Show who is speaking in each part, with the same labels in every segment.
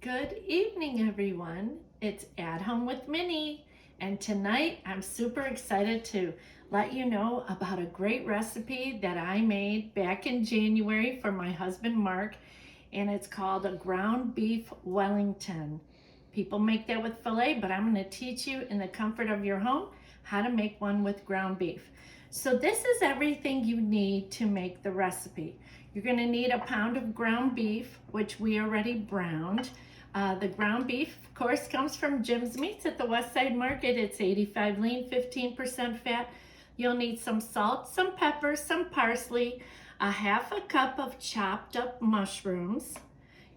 Speaker 1: Good evening, everyone. It's At Home with Minnie, and tonight I'm super excited to let you know about a great recipe that I made back in January for my husband Mark, and it's called a ground beef Wellington. People make that with filet, but I'm going to teach you in the comfort of your home how to make one with ground beef. So this is everything you need to make the recipe. You're going to need a pound of ground beef, which we already browned. The ground beef, of course, comes from Jim's Meats at the West Side Market. It's 85 lean, 15% fat. You'll need some salt, some pepper, some parsley, a half a cup of chopped up mushrooms.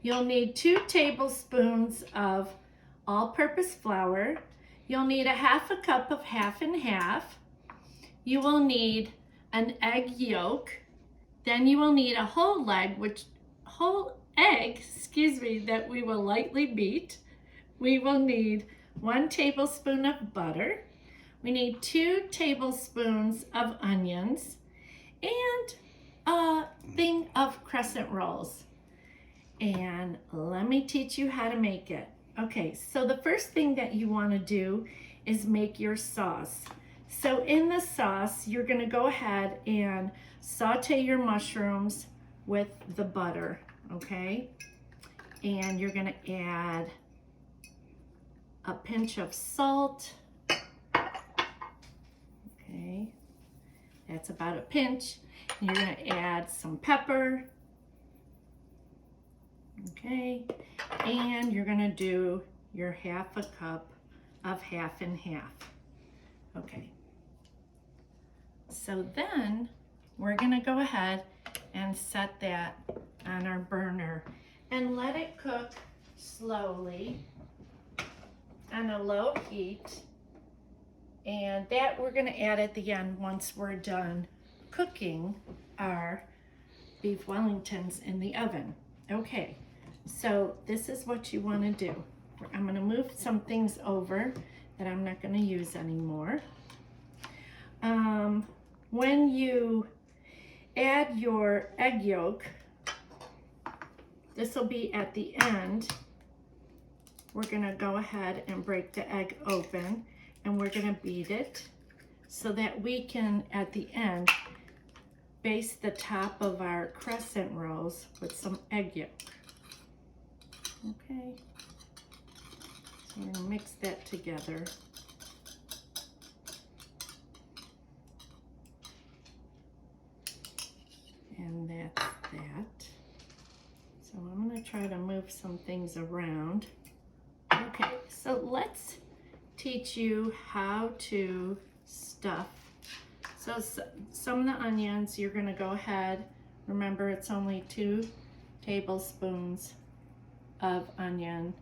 Speaker 1: You'll need 2 tablespoons of all-purpose flour. You'll need a half a cup of half and half. You will need an egg yolk. Then you will need a whole egg, that we will lightly beat. We will need 1 tablespoon of butter. We need 2 tablespoons of onions and a thing of Crescent Rolls. And let me teach you how to make it. Okay, so the first thing that you want to do is make your sauce. So in the sauce, you're going to go ahead and saute your mushrooms with the butter, okay? And you're going to add a pinch of salt. Okay, that's about a pinch. And you're going to add some pepper. Okay, and you're going to do your half a cup of half and half. Okay. So then we're going to go ahead and set that on our burner and let it cook slowly on a low heat. And that we're going to add at the end once we're done cooking our beef Wellingtons in the oven. Okay, so this is what you want to do. I'm going to move some things over that I'm not going to use anymore. When you add your egg yolk, this will be at the end. We're going to go ahead and break the egg open, and we're going to beat it so that we can, at the end, baste the top of our crescent rolls with some egg yolk. Okay, so we're going to mix that together. And that's that. So I'm going to try to move some things around. Okay, so let's teach you how to stuff. So some of the onions, you're going to go ahead. Remember, it's only 2 tablespoons of onion,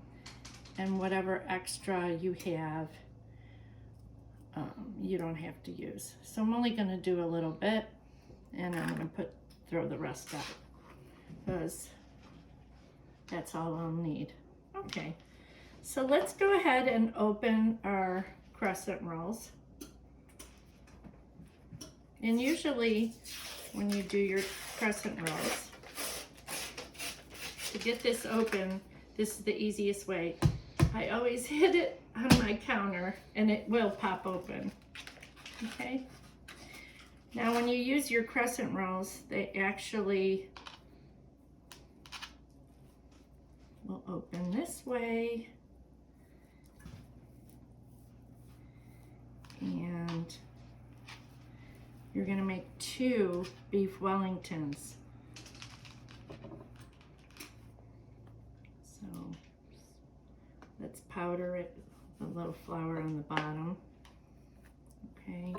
Speaker 1: and whatever extra you have, you don't have to use. So I'm only going to do a little bit, and I'm going to throw the rest out because that's all I'll need. Okay, so let's go ahead and open our crescent rolls. And usually when you do your crescent rolls, to get this open, this is the easiest way. I always hit it on my counter and it will pop open. Okay. Now when you use your crescent rolls, they actually will open this way. And you're going to make 2 beef Wellingtons. So let's powder it with a little flour on the bottom. Okay.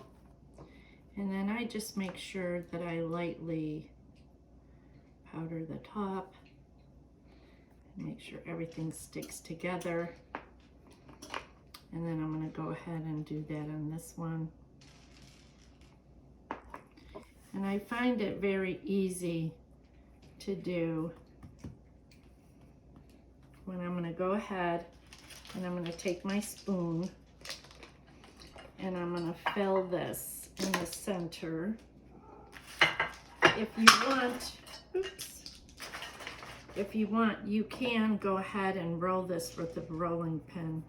Speaker 1: And then I just make sure that I lightly powder the top. Make sure everything sticks together. And then I'm going to go ahead and do that on this one. And I find it very easy to do when I'm going to go ahead and I'm going to take my spoon and I'm going to fill this in the center. If you want, if you want, you can go ahead and roll this with the rolling pin.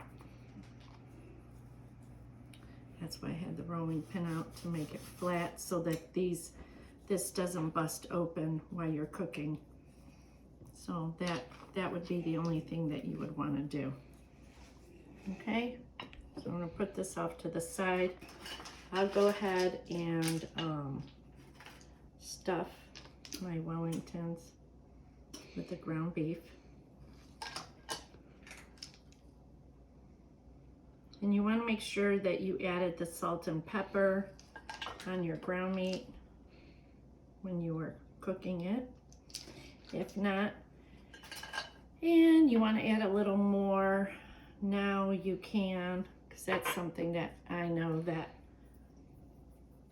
Speaker 1: That's why I had the rolling pin out, to make it flat so that this doesn't bust open while you're cooking. So that would be the only thing that you would want to do. Okay, so I'm going to put this off to the side. I'll go ahead and stuff my Wellingtons with the ground beef. And you want to make sure that you added the salt and pepper on your ground meat when you were cooking it. If not, and you want to add a little more, now you can, because that's something that I know that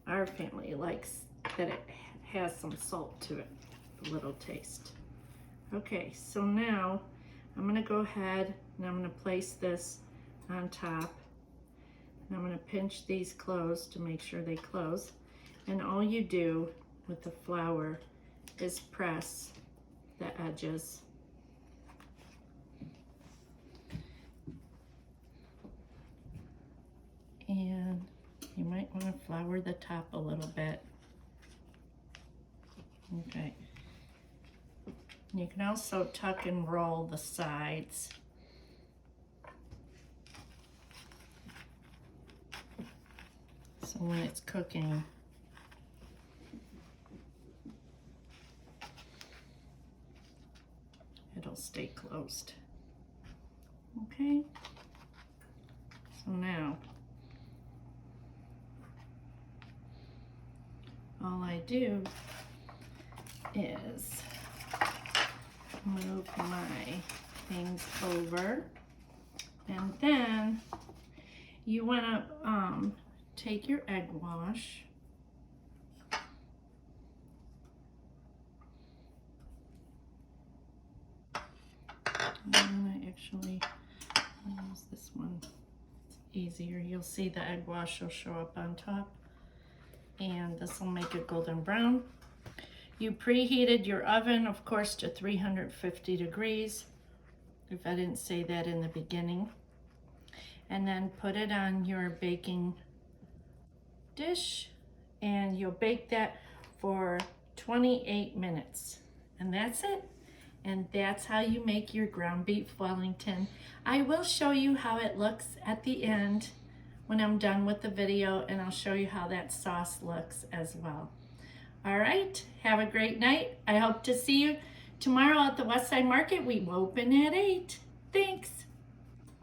Speaker 1: our family likes, that it has some salt to it, a little taste. Okay, so now I'm going to go ahead and I'm going to place this on top. And I'm going to pinch these closed to make sure they close. And all you do with the flour is press the edges. And you might want to flour the top a little bit. Okay. You can also tuck and roll the sides. So when it's cooking, it'll stay closed. Okay. So now, all I do is move my things over, and then you want to take your egg wash and I actually use this one. It's easier. You'll see the egg wash will show up on top, and this will make it golden brown. You preheated your oven, of course, to 350 degrees, if I didn't say that in the beginning. And then put it on your baking dish, and you'll bake that for 28 minutes. And that's it. And that's how you make your ground beef Wellington. I will show you how it looks at the end when I'm done with the video, and I'll show you how that sauce looks as well. All right, have a great night. I hope to see you tomorrow at the West Side Market. We open at 8. Thanks.